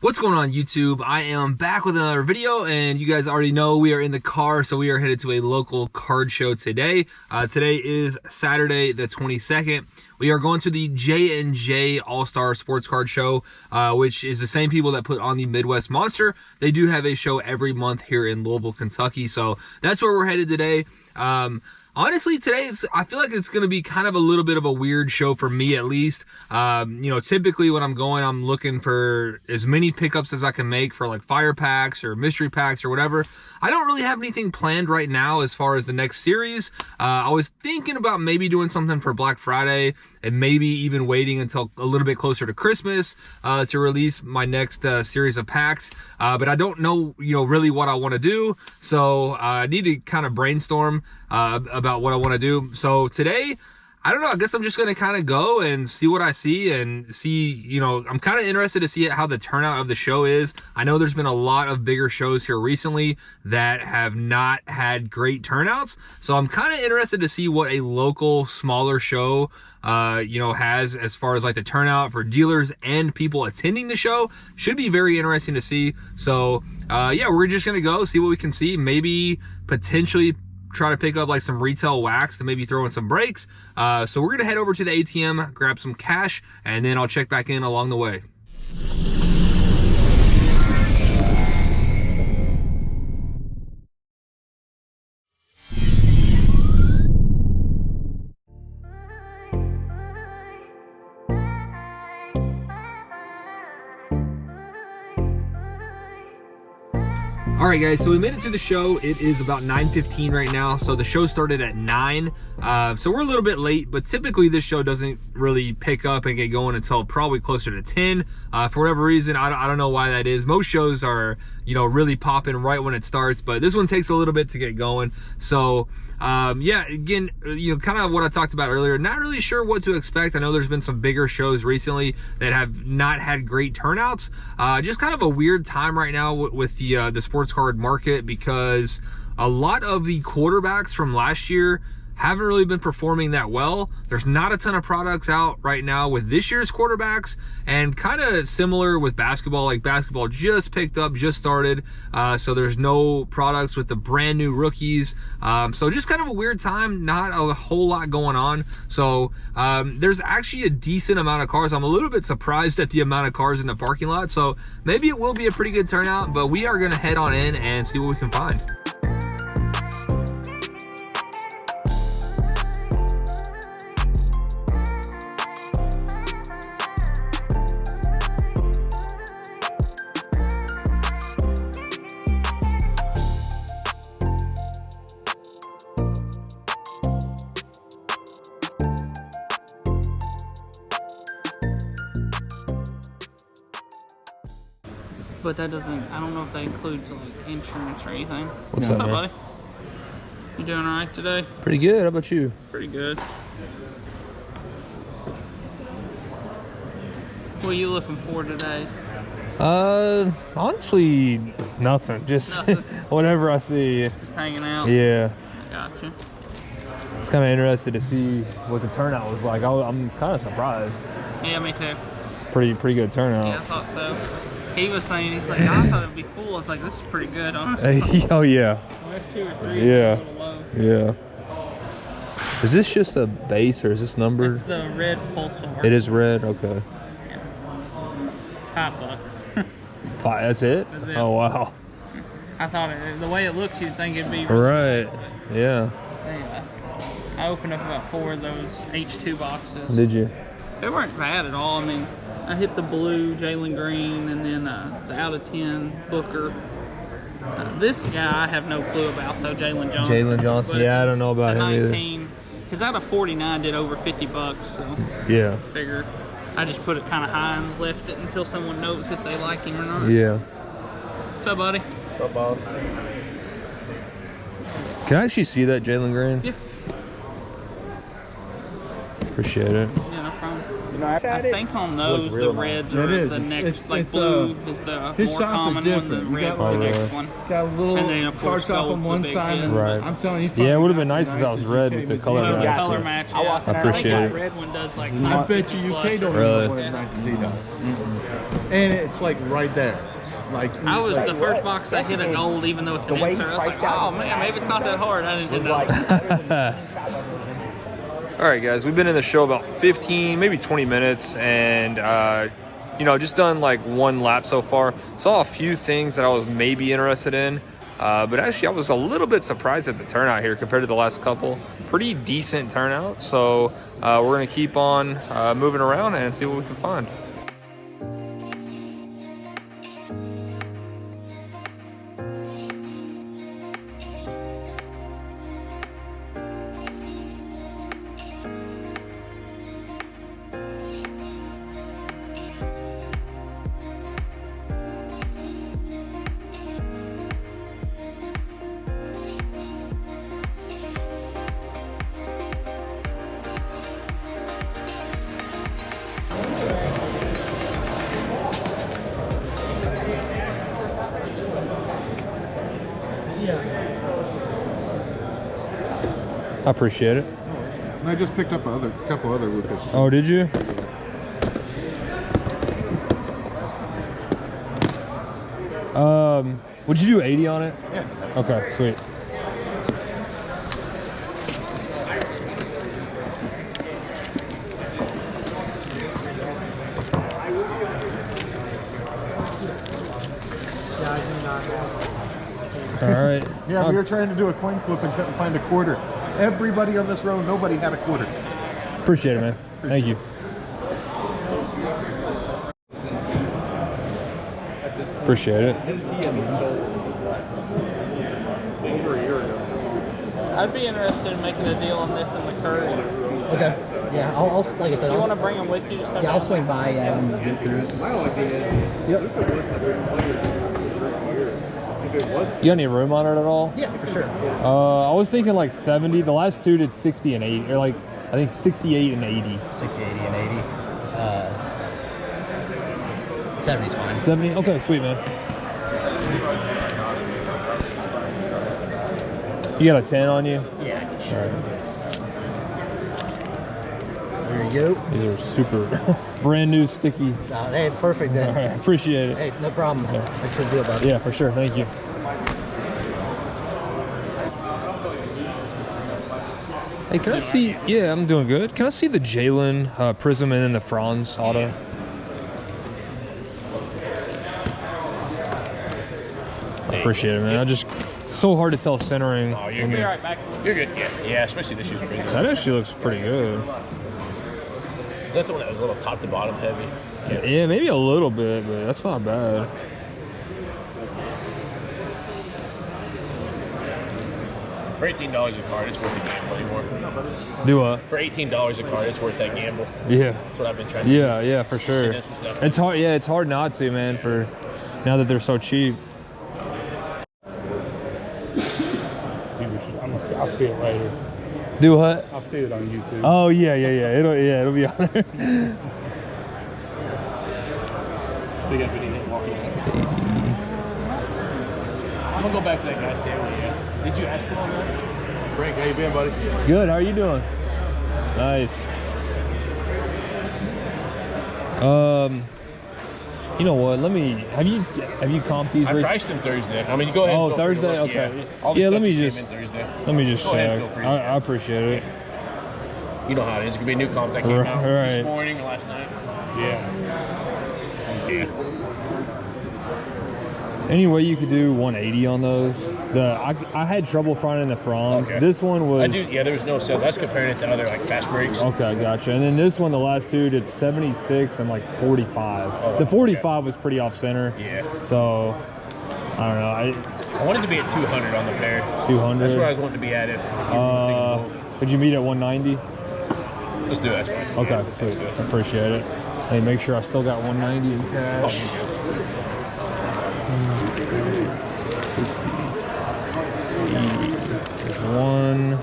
What's going on YouTube? I am back with another video, and you guys already know we are in the car, so we are headed to a local card show today. Today is Saturday the 22nd. We are going to the J&J All-Star Sports Card Show, which is the same people that put on the Midwest Monster. They do have a show every month here in Louisville, Kentucky, so that's where we're headed today. Honestly, today, I feel like it's going to be kind of a little bit of a weird show for me, at least. Typically when I'm going, I'm looking for as many pickups as I can make for like fire packs or mystery packs or whatever. I don't really have anything planned right now as far as the next series. I was thinking about maybe doing something for Black Friday and maybe even waiting until a little bit closer to Christmas to release my next series of packs. But I don't know, really what I want to do. So I need to kind of brainstorm about what I want to do. So today, I don't know, I guess I'm just going to kind of go and see what I see and see, I'm kind of interested to see how the turnout of the show is. I know there's been a lot of bigger shows here recently that have not had great turnouts. So I'm kind of interested to see what a local, smaller show has as far as like the turnout for dealers and people attending the show. Should be very interesting to see. So yeah, we're just gonna go see what we can see. Maybe potentially try to pick up like some retail wax to maybe throw in some breaks. So we're gonna head over to the ATM, grab some cash, and then I'll check back in along the way. All right, guys, so we made it to the show. It is about 9:15 right now. So the show started at 9. So we're a little bit late, but typically this show doesn't really pick up and get going until probably closer to 10. For whatever reason, I don't know why that is. Most shows are, really popping right when it starts, but this one takes a little bit to get going. So yeah, again, kind of what I talked about earlier, not really sure what to expect. I know there's been some bigger shows recently that have not had great turnouts. Just kind of a weird time right now with the sports card market, because a lot of the quarterbacks from last year haven't really been performing that well. There's not a ton of products out right now with this year's quarterbacks, and kind of similar with basketball. Like basketball just picked up, just started, so there's no products with the brand new rookies. So just kind of a weird time, not a whole lot going on. So there's actually a decent amount of cars. I'm a little bit surprised at the amount of cars in the parking lot. So maybe it will be a pretty good turnout, but we are gonna head on in and see what we can find. But that doesn't, I don't know if that includes like insurance or anything. What's up, buddy? You doing all right today? Pretty good. How about you? Pretty good. What are you looking for today? Honestly, nothing. Just Nothing. whatever I see. Just hanging out? Yeah. I gotcha. It's kind of interested to see what the turnout was like. I'm kind of surprised. Yeah, me too. Pretty good turnout. Yeah, I thought so. He was saying, he's like, I thought it'd be full. I was like, this is pretty good, honestly. Oh yeah. Last 2 or 3 Yeah. a little low. Yeah. Is this just a base or is this numbered? It's the red pulsar. It is red. Okay. Yeah. It's $5. 5. That's it? That's it. Oh wow. I thought the way it looks, you'd think it'd be Right. Yeah. I opened up about 4 of those H2 boxes. Did you? They weren't bad at all. I mean, I hit the blue Jalen Green and then the out of 10 Booker. This guy I have no clue about though, Jalen Johnson. Jalen Johnson. Yeah, I don't know about him 19, either. His out of 49 did over $50, so Yeah. figure I just put it kind of high and left it until someone knows if they like him or not. Yeah. What's up, buddy? What's up, boss? Can I actually see that Jalen Green? Yeah. Appreciate it. Yeah, no problem. I think on those the reds are the next, like blue is the more common one, the red's the next one. Got a little and then of car course shop on one side. Right. I'm telling you. Yeah, it would have been nice if that was red with the color match. Color match. Yeah. I appreciate it. The red one does like. I bet you UK don't know what as nice as he does. And it's like right there. Like I was the first box I hit a gold, even though it's an insert. I was like, oh man, maybe it's not that hard. I didn't know. All right, guys, we've been in the show about 15, maybe 20 minutes, and you know, just done like one lap so far. Saw a few things that I was maybe interested in, but actually I was a little bit surprised at the turnout here compared to the last couple. Pretty decent turnout, so we're gonna keep on moving around and see what we can find. I appreciate it. I just picked up a couple other Lucas. Oh, did you? Would you do 80 on it? Yeah. Okay, sweet. All right. Yeah, we were trying to do a coin flip and couldn't find a quarter. Everybody on this row, nobody had a quarter. Appreciate it, man. Thank you. Appreciate it. I'd be interested in making a deal on this in the curry. Okay. Yeah, I'll like I said, You want to bring them with you? Just yeah, I'll swing by. Yeah. Yep. You got any room on it at all? Yeah, for sure. I was thinking like 70. The last two did 60 and 80, or like I think 68 and 80. 60, 80, and 80. 70's fine. 70? Okay, sweet, man. You got a 10 on you? Yeah, sure. All right. There you go. These are super brand new sticky. Hey, perfect then. All right, appreciate it. Hey, no problem. Thanks for the deal, buddy. Yeah, for sure. Thank you. Hey, can I see? Yeah, I'm doing good. Can I see the Jalen Prism and then the Franz auto? Appreciate it, man. I just so hard to tell centering. Oh, you're good. Right back. You're good. Yeah, especially this year's Prism. That actually looks pretty good. That's the one that was a little top to bottom heavy. Yeah, maybe a little bit, but that's not bad. For $18 a card, it's worth the gamble anymore. Do what? For $18 a card, it's worth that gamble. Yeah. That's what I've been trying to do. Yeah, for sure. It's hard. Yeah, it's hard not to, man. For now that they're so cheap. I'll see it later. Do what? I'll see it on YouTube. Oh yeah. It'll be on there. Big up video walking in. I'm gonna go back to that guy's table. Yeah. Did you ask him on that? Frank, how you been, buddy? Good. How are you doing? Nice. You know what? Let me. Have you comped these? I priced them Thursday. I mean, you go ahead. Oh, and feel free to Thursday. look. Okay. Yeah. All the Yeah. stuff Let me came just. in Thursday. Let me just Go ahead and check. feel free to I look. appreciate it. You know how it is. It could be a new comp that came out Right. this morning or last night. Yeah. Yeah. Any way you could do 180 on those? I had trouble finding the Franz. Okay. This one was. I do. Yeah, there was no sales. I was comparing it to other like fast breaks. Okay, gotcha. And then this one, the last two did 76 and like 45. Oh, The 45 was pretty off center. Yeah. So I don't know. I wanted to be at 200 on the pair. 200. That's where I was wanting to be at if you were taking both. Could you meet at 190? Let's do it. That's fine. Okay, Yeah, sweet. let's do it. Appreciate it. Hey, make sure I still got 190 in Oh, cash. you're good. There's one.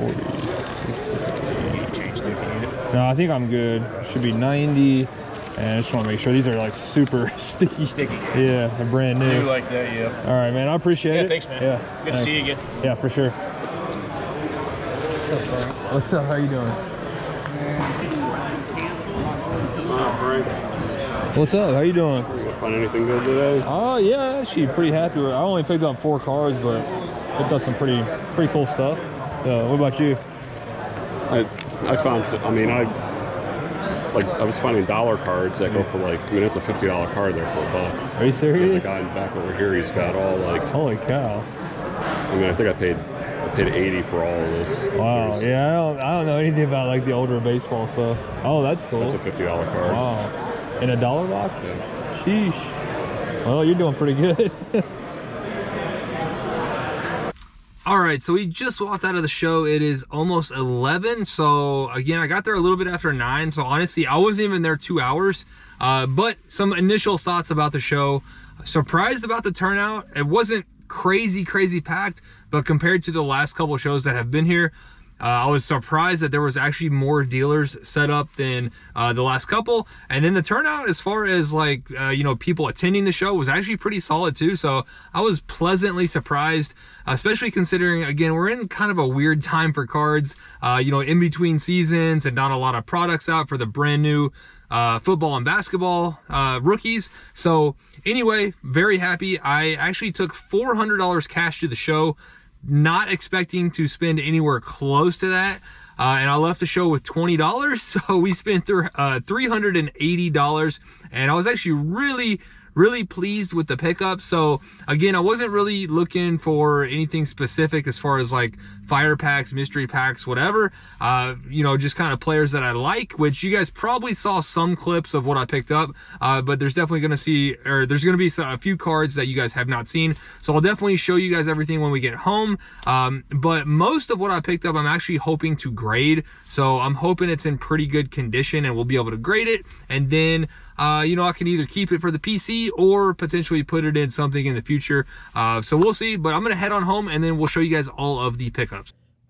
140. No, I think I'm good. It should be 90. And I just want to make sure these are like super sticky. Yeah, they're brand new. I do like that, yeah. All right, man. I appreciate it. Yeah, thanks, man. Yeah. Good to see you again. Yeah, for sure. What's up? How you doing? What's up? How you doing? Find anything good today? Oh yeah, actually pretty happy. I only picked up 4 cards, but picked up some pretty cool stuff. What about you? I found, I was finding dollar cards that go for like, it's a $50 card there for $1. Are you serious? The guy in the back over here, he's got all like, holy cow. I think I paid 80 for all of this. Wow. Yeah, I don't know anything about like the older baseball stuff. Oh, that's cool. That's a $50 card. Wow. In a dollar box? Yeah. Sheesh. Well, you're doing pretty good. All right, so we just walked out of the show. It is almost 11. So again, I got there a little bit after 9. So honestly, I wasn't even there 2 hours. But some initial thoughts about the show. Surprised about the turnout. It wasn't crazy packed, but compared to the last couple of shows that have been here, I was surprised that there was actually more dealers set up than the last couple. And then the turnout as far as like, people attending the show was actually pretty solid too. So I was pleasantly surprised, especially considering, again, we're in kind of a weird time for cards, in between seasons and not a lot of products out for the brand new football and basketball rookies. So anyway, very happy. I actually took $400 cash to the show, not expecting to spend anywhere close to that. And I left the show with $20. So we spent $380. And I was actually really pleased with the pickup. So again, I wasn't really looking for anything specific as far as like fire packs, mystery packs, whatever. Just kind of players that I like, which you guys probably saw some clips of what I picked up. But there's definitely going to be a few cards that you guys have not seen. So I'll definitely show you guys everything when we get home. But most of what I picked up, I'm actually hoping to grade. So I'm hoping it's in pretty good condition and we'll be able to grade it. And then I can either keep it for the PC or potentially put it in something in the future. So we'll see, but I'm going to head on home and then we'll show you guys all of the pickups.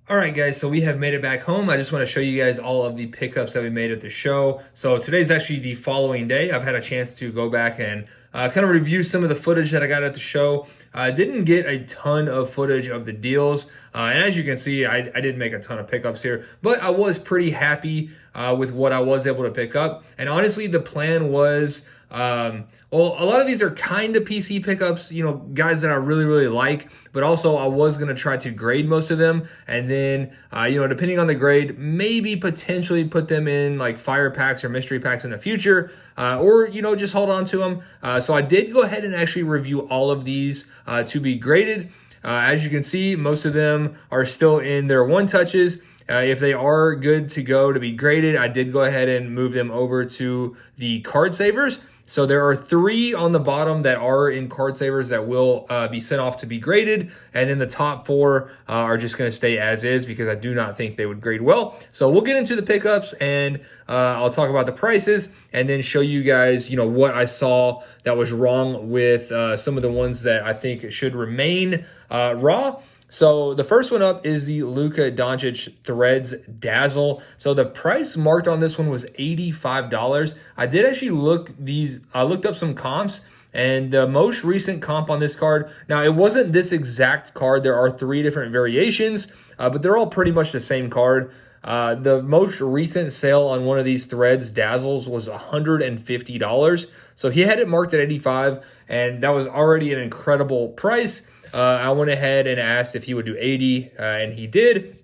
All right, guys, so we have made it back home. I just want to show you guys all of the pickups that we made at the show. So today's actually the following day. I've had a chance to go back and kind of review some of the footage that I got at the show. I didn't get a ton of footage of the deals. And as you can see, I didn't make a ton of pickups here, but I was pretty happy with what I was able to pick up. And honestly, the plan was, a lot of these are kind of PC pickups, guys that I really like, but also I was going to try to grade most of them. And then, depending on the grade, maybe potentially put them in like fire packs or mystery packs in the future, or, just hold on to them. So I did go ahead and actually review all of these to be graded. As you can see, most of them are still in their one touches. If they are good to go to be graded, I did go ahead and move them over to the card savers. So there are 3 on the bottom that are in card savers that will be sent off to be graded. And then the top 4 are just going to stay as is because I do not think they would grade well. So we'll get into the pickups and I'll talk about the prices and then show you guys, what I saw that was wrong with some of the ones that I think should remain raw. So the first one up is the Luka Doncic Threads Dazzle. So the price marked on this one was $85. I did actually I looked up some comps, and the most recent comp on this card, now it wasn't this exact card. There are 3 different variations, but they're all pretty much the same card. The most recent sale on one of these Threads Dazzles was $150. So he had it marked at $85, and that was already an incredible price. I went ahead and asked if he would do $80, and he did.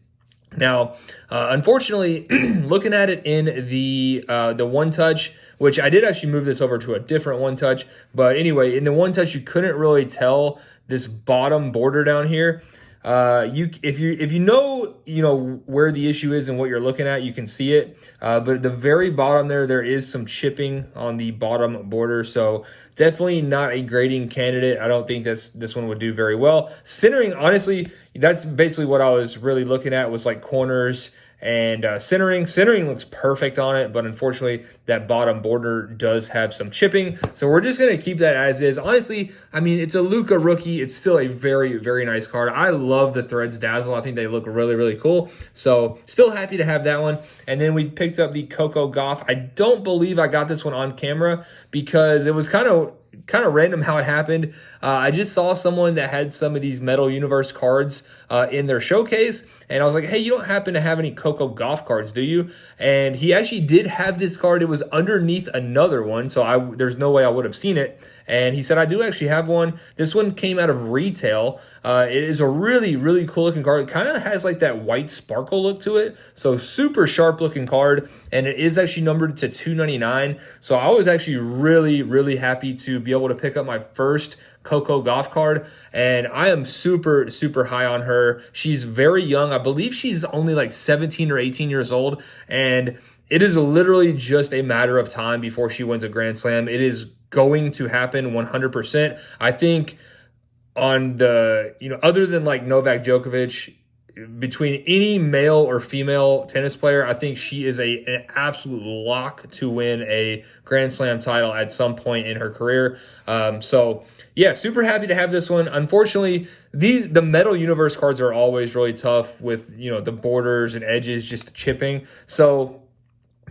Now, unfortunately, looking at it in the one touch, which I did actually move this over to a different one touch, but anyway, in the one touch, you couldn't really tell this bottom border down here. If you know where the issue is and what you're looking at, you can see it. But at the very bottom there is some chipping on the bottom border. So definitely not a grading candidate. I don't think this one would do very well. Centering, honestly, that's basically what I was really looking at, was like corners And centering looks perfect on it, but unfortunately that bottom border does have some chipping. So we're just going to keep that as is. Honestly, I mean, it's a Luka rookie. It's still a very, very nice card. I love the Threads Dazzle. I think they look really, really cool. So still happy to have that one. And then we picked up the Coco Gauff. I don't believe I got this one on camera because it was kind of random how it happened. I just saw someone that had some of these Metal Universe cards in their showcase, and I was like, hey, you don't happen to have any Coco Gauff cards, do you? And he actually did have this card. It was underneath another one, so there's no way I would have seen it. And he said, I do actually have one. This one came out of retail. It is a really, really cool looking card. It kind of has like that white sparkle look to it. So super sharp looking card. And it is actually numbered to 299. So I was actually really, really happy to be able to pick up my first Coco Gauff card. And I am super, super high on her. She's very young. I believe she's only like 17 or 18 years old. And it is literally just a matter of time before she wins a Grand Slam. It is going to happen 100%. I think on the, other than like Novak Djokovic, between any male or female tennis player, I think she is an absolute lock to win a Grand Slam title at some point in her career. So yeah, super happy to have this one. Unfortunately, the Metal Universe cards are always really tough with, the borders and edges just chipping. So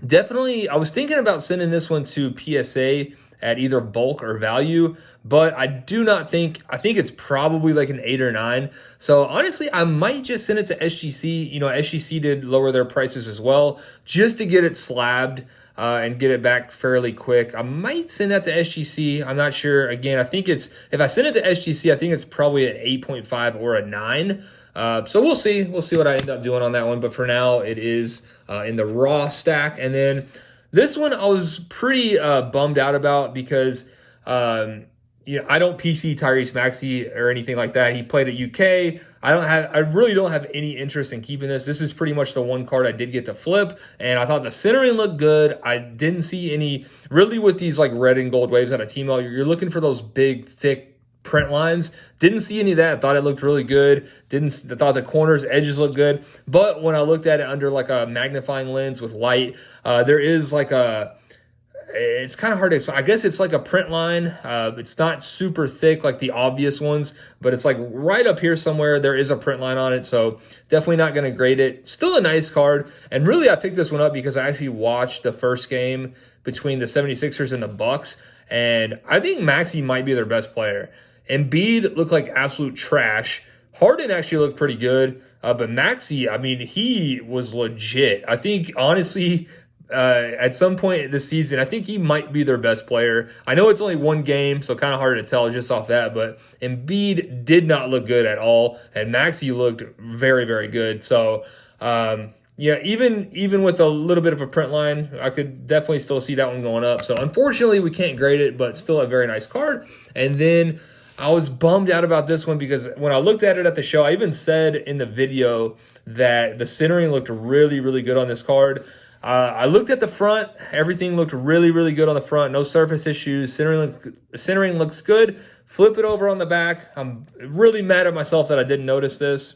definitely, I was thinking about sending this one to PSA at either bulk or value, but I think it's probably like an 8 or 9. So honestly, I might just send it to SGC. SGC did lower their prices as well, just to get it slabbed and get it back fairly quick. I might send that to SGC. I'm not sure. Again, I think if I send it to SGC, I think it's probably an 8.5 or a 9. So we'll see. We'll see what I end up doing on that one. But for now, it is in the raw stack. And then this one I was pretty bummed out about because I don't PC Tyrese Maxey or anything like that. He played at UK. I really don't have any interest in keeping this. This is pretty much the one card I did get to flip, and I thought the centering looked good. I didn't see any really with these like red and gold waves out of T-Mail. You're looking for those big, thick print lines. Didn't see any of that. I thought it looked really good. I thought the corners, edges looked good. But when I looked at it under like a magnifying lens with light, there is like it's kind of hard to explain. I guess it's like a print line. It's not super thick like the obvious ones, but it's like right up here somewhere there is a print line on it. So definitely not going to grade it. Still a nice card. And really I picked this one up because I actually watched the first game between the 76ers and the Bucks. And I think Maxey might be their best player. Embiid looked like absolute trash. Harden actually looked pretty good. But Maxey, I mean, he was legit. I think, honestly, at some point this season, I think he might be their best player. I know it's only one game, so kind of hard to tell just off that. But Embiid did not look good at all. And Maxey looked very, very good. So, yeah, even with a little bit of a print line, I could definitely still see that one going up. So unfortunately, we can't grade it, but still a very nice card. And then I was bummed out about this one because when I looked at it at the show, I even said in the video that the centering looked really, really good on this card. I looked at the front. Everything looked really, really good on the front. No surface issues. Centering looks good. Flip it over on the back. I'm really mad at myself that I didn't notice this.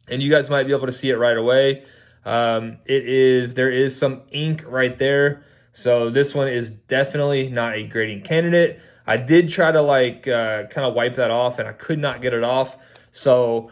And you guys might be able to see it right away. There is some ink right there. So this one is definitely not a grading candidate. I did try to kind of wipe that off and I could not get it off. So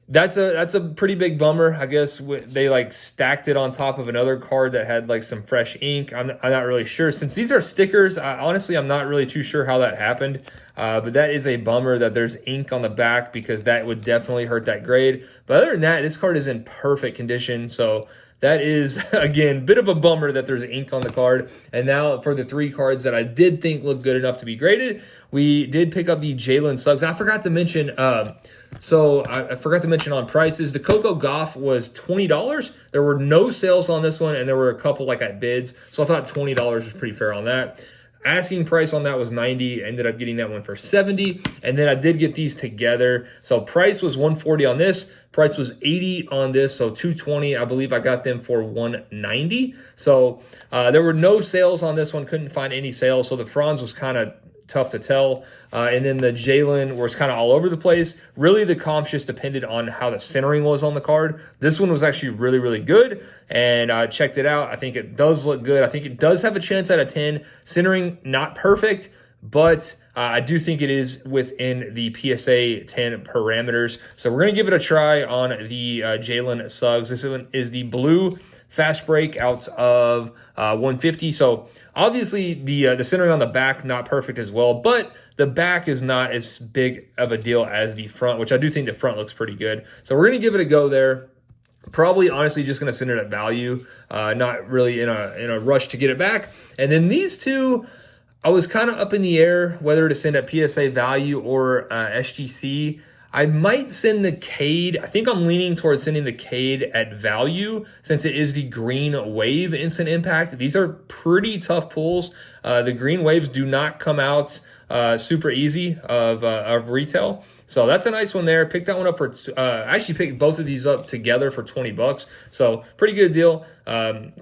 that's a pretty big bummer. I guess they stacked it on top of another card that had some fresh ink. I'm not really sure. Since these are stickers, honestly, I'm not really too sure how that happened. But that is a bummer that there's ink on the back because that would definitely hurt that grade. But other than that, this card is in perfect condition. So that is, again, a bit of a bummer that there's ink on the card. And now for the 3 cards that I did think looked good enough to be graded, we did pick up the Jalen Suggs. I forgot to mention, I forgot to mention on prices, the Coco Gauff was $20. There were no sales on this one, and there were a couple at bids. So I thought $20 was pretty fair on that. Asking price on that was $90. Ended up getting that one for $70. And then I did get these together. So price was $140 on this. Price was $80 on this. So $220. I believe I got them for $190. So there were no sales on this one. Couldn't find any sales. So the Franz was kind of tough to tell. And then the Jalen was kind of all over the place. Really, the comps just depended on how the centering was on the card. This one was actually really, really good, and I checked it out. I think it does look good. I think it does have a chance at a 10. Centering, not perfect, but I do think it is within the PSA 10 parameters. So we're going to give it a try on the Jalen Suggs. This one is the blue fast break out of 150. So obviously the centering on the back, not perfect as well, but the back is not as big of a deal as the front, which I do think the front looks pretty good. So we're going to give it a go there. Probably, honestly, just going to send it at value, not really in a rush to get it back. And then these two, I was kind of up in the air whether to send at PSA value or SGC. I might send the Cade. I think I'm leaning towards sending the Cade at value since it is the Green Wave Instant Impact. These are pretty tough pulls. The Green Waves do not come out super easy of retail. So that's a nice one there. Picked that one up for, I actually picked both of these up together for $20. So pretty good deal.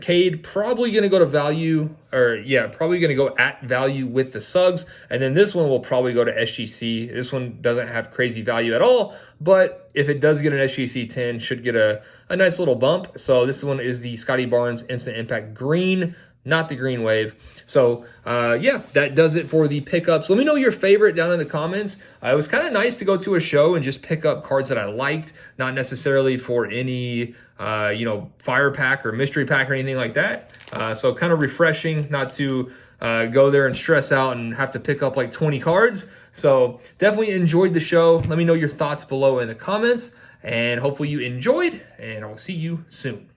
Cade probably going to go to value, probably going to go at value with the Suggs. And then this one will probably go to SGC. This one doesn't have crazy value at all, but if it does get an SGC 10, should get a nice little bump. So this one is the Scotty Barnes Instant Impact Green, not the Green Wave. So, that does it for the pickups. Let me know your favorite down in the comments. It was kind of nice to go to a show and just pick up cards that I liked, not necessarily for any, fire pack or mystery pack or anything like that. So kind of refreshing not to go there and stress out and have to pick up like 20 cards. So definitely enjoyed the show. Let me know your thoughts below in the comments, and hopefully you enjoyed, and I will see you soon.